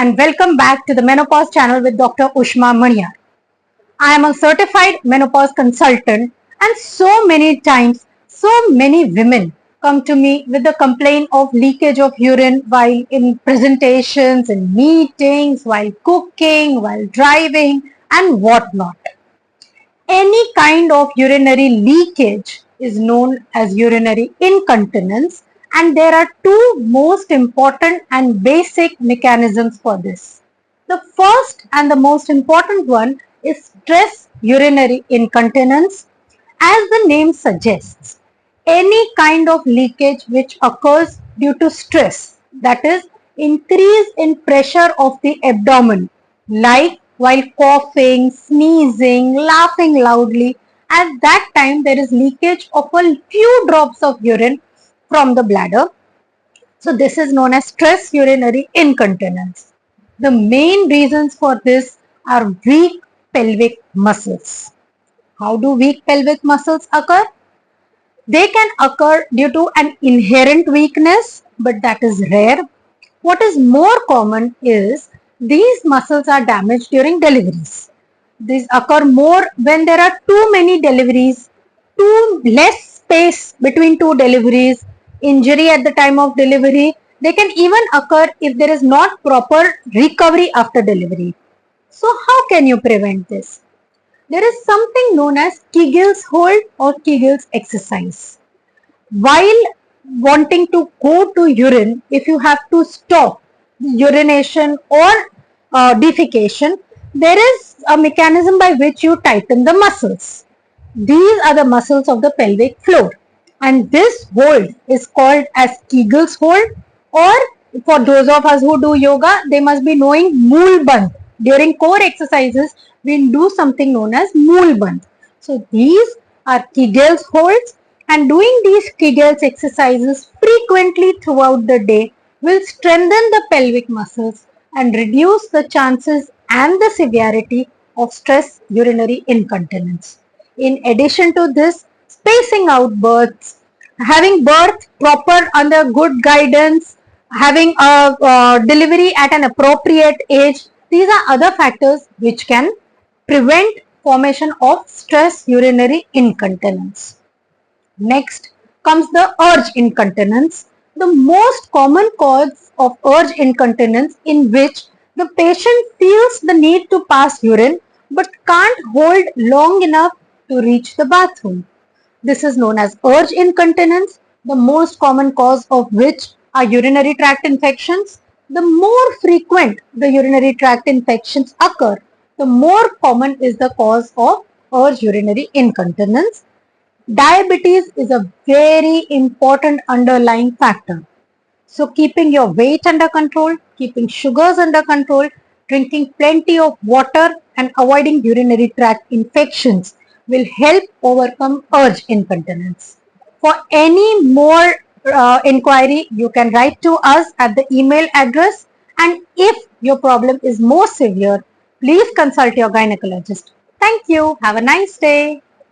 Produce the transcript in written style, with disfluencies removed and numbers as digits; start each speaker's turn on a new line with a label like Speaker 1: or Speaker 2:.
Speaker 1: and welcome back to the Menopause channel with Dr. Ushma Maniyar. I am a certified menopause consultant and so many times, so many women come to me with the complaint of leakage of urine while in presentations, in meetings, while cooking, while driving and whatnot. Any kind of urinary leakage is known as urinary incontinence, and there are two most important and basic mechanisms for this. The first and the most important one is stress urinary incontinence. As the name suggests, any kind of leakage which occurs due to stress, that is increase in pressure of the abdomen, like while coughing, sneezing, laughing loudly. At that time, there is leakage of a few drops of urine from the bladder. So this is known as stress urinary incontinence. The main reasons for this are weak pelvic muscles. How do weak pelvic muscles occur? They can occur due to an inherent weakness, but that is rare. What is more common is these muscles are damaged during deliveries. These occur more when there are too many deliveries, too less space between two deliveries, injury at the time of delivery. They can even occur if there is not proper recovery after delivery. So how can you prevent this? There is something known as Kegel's hold or Kegel's exercise. While wanting to go to urine, if you have to stop urination or defecation, there is a mechanism by which you tighten the muscles. These are the muscles of the pelvic floor, and this hold is called as Kegel's hold, or for those of us who do yoga, they must be knowing Mool Bandh. During core exercises, we do something known as Mool Bandh. So these are Kegel's holds, and doing these Kegel's exercises frequently throughout the day will strengthen the pelvic muscles and reduce the chances and the severity of stress urinary incontinence. In addition to this, spacing out births, having birth proper under good guidance, having a delivery at an appropriate age, these are other factors which can prevent formation of stress urinary incontinence. Next comes the urge incontinence, the most common cause of urge incontinence, in which the patient feels the need to pass urine but can't hold long enough to reach the bathroom. This is known as urge incontinence, the most common cause of which are urinary tract infections. The more frequent the urinary tract infections occur, the more common is the cause of urge urinary incontinence. Diabetes is a very important underlying factor. So keeping your weight under control, keeping sugars under control, drinking plenty of water and avoiding urinary tract infections will help overcome urge incontinence. For any more inquiry, you can write to us at the email address, and if your problem is more severe, please consult your gynecologist. Thank you. Have a nice day.